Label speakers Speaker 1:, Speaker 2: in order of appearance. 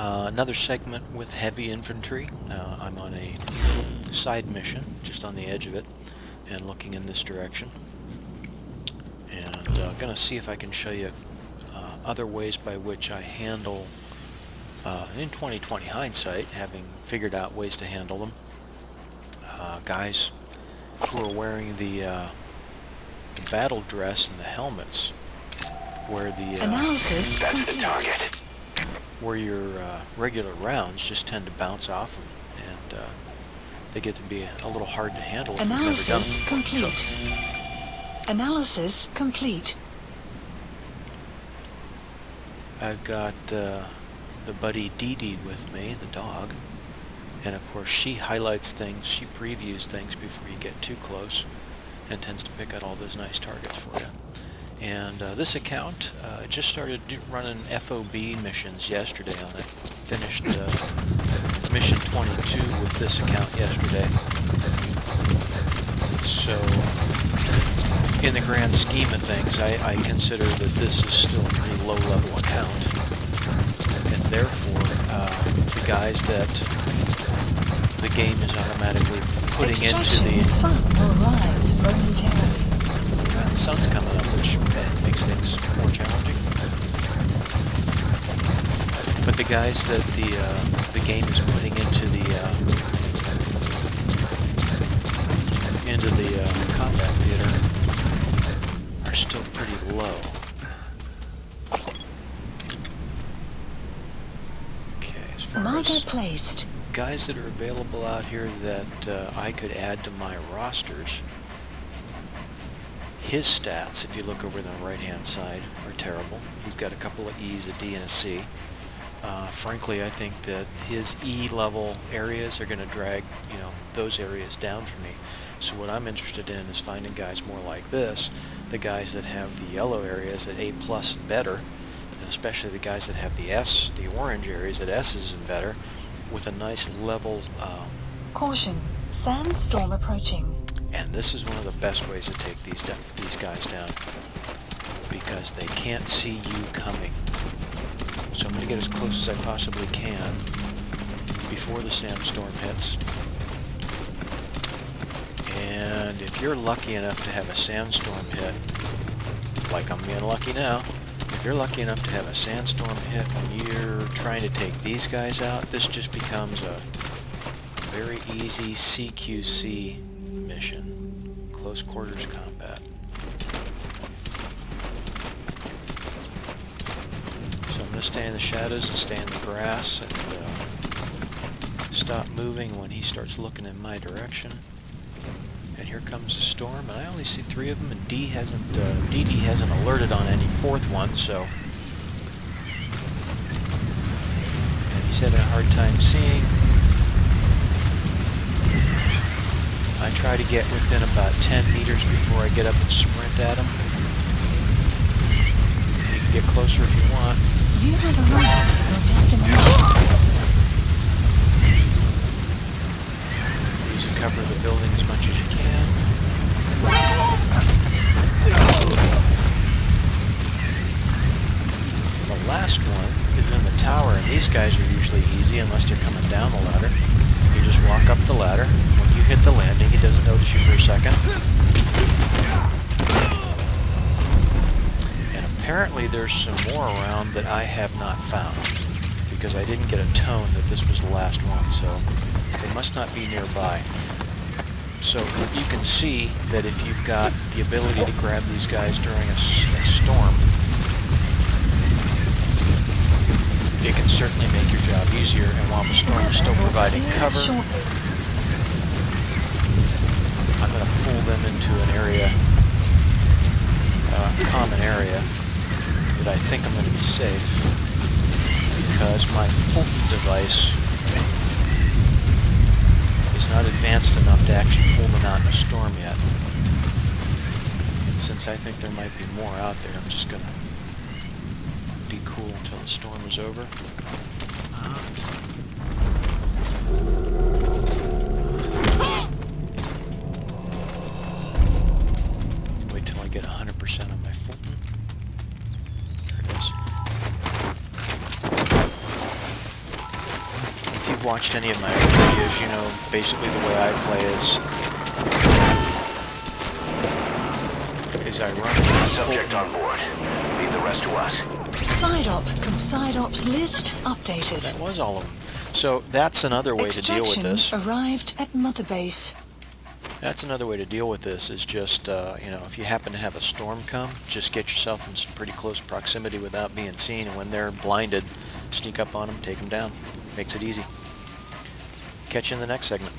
Speaker 1: Another segment with heavy infantry. I'm on a side mission, just on the edge of it, and looking in this direction. And I'm going to see if I can show you other ways by which I handle, in 2020 hindsight, having figured out ways to handle them, guys who are wearing the battle dress and the helmets, where
Speaker 2: that's the target.
Speaker 1: Where your regular rounds just tend to bounce off them, and they get to be a little hard to handle if you've never done them.
Speaker 2: Complete.
Speaker 1: So,
Speaker 2: Analysis complete.
Speaker 1: I've got the buddy Dee Dee with me, the dog, and of course she highlights things, she previews things before you get too close, and tends to pick out all those nice targets for you. And this account just started running FOB missions yesterday on it. Finished mission 22 with this account yesterday. So, in the grand scheme of things, I consider that this is still a pretty low-level account. And therefore, the guys that the game is automatically putting into the...
Speaker 2: sun will rise momentarily.
Speaker 1: The sun's coming up, which makes things more challenging. But the guys that the game is putting into the combat theater are still pretty low. Okay, as far as
Speaker 2: placed.
Speaker 1: Guys that are available out here that I could add to my rosters. His stats, if you look over the right-hand side, are terrible. He's got a couple of E's, a D, and a C. Frankly, I think that his E-level areas are going to drag, those areas down for me. So what I'm interested in is finding guys more like this, the guys that have the yellow areas at A+ and better, and especially the guys that have the S, the orange areas at S's and better, with a nice level...
Speaker 2: Caution, sandstorm approaching.
Speaker 1: And this is one of the best ways to take these guys down, because they can't see you coming. So I'm going to get as close as I possibly can before the sandstorm hits. And if you're lucky enough to have a sandstorm hit, like I'm being lucky now, if you're lucky enough to have a sandstorm hit when you're trying to take these guys out, this just becomes a very easy CQC mission, close quarters combat. So I'm going to stay in the shadows and stay in the grass and stop moving when he starts looking in my direction. And here comes the storm, and I only see 3 of them, and Dee Dee hasn't alerted on any 4th one, so... And he's having a hard time seeing. I try to get within about 10 meters before I get up and sprint at him. You can get closer if you want.
Speaker 2: You have arrived at your destination.
Speaker 1: Use the cover of the building as much as you can. The last one is in the tower, and these guys are usually easy unless they're coming down the ladder. You just walk up the ladder. When you hit the landing, he doesn't notice you for a second. And apparently there's some more around that I have not found, because I didn't get a tone that this was the last one, so they must not be nearby. So you can see that if you've got the ability to grab these guys during a storm, it can certainly make your job easier, and while the storm is still providing cover, I'm going to pull them into an area, a common area, that I think I'm going to be safe, because my Fulton device is not advanced enough to actually pull them out in a storm yet. And since I think there might be more out there, I'm just going to be cool until the storm is over. Wait till I get 100% on my Fulton. There it is. you've watched any of my other videos, you know basically the way I play is I run
Speaker 3: Subject on board. Leave the rest to us.
Speaker 2: Side ops list updated.
Speaker 1: That was all of them. So that's another way to deal with
Speaker 2: Extraction
Speaker 1: this.
Speaker 2: arrived at Mother Base.
Speaker 1: That's another way to deal with this is just, you know, if you happen to have a storm come, just get yourself in some pretty close proximity without being seen, and when they're blinded, sneak up on them, take them down. Makes it easy. Catch you in the next segment.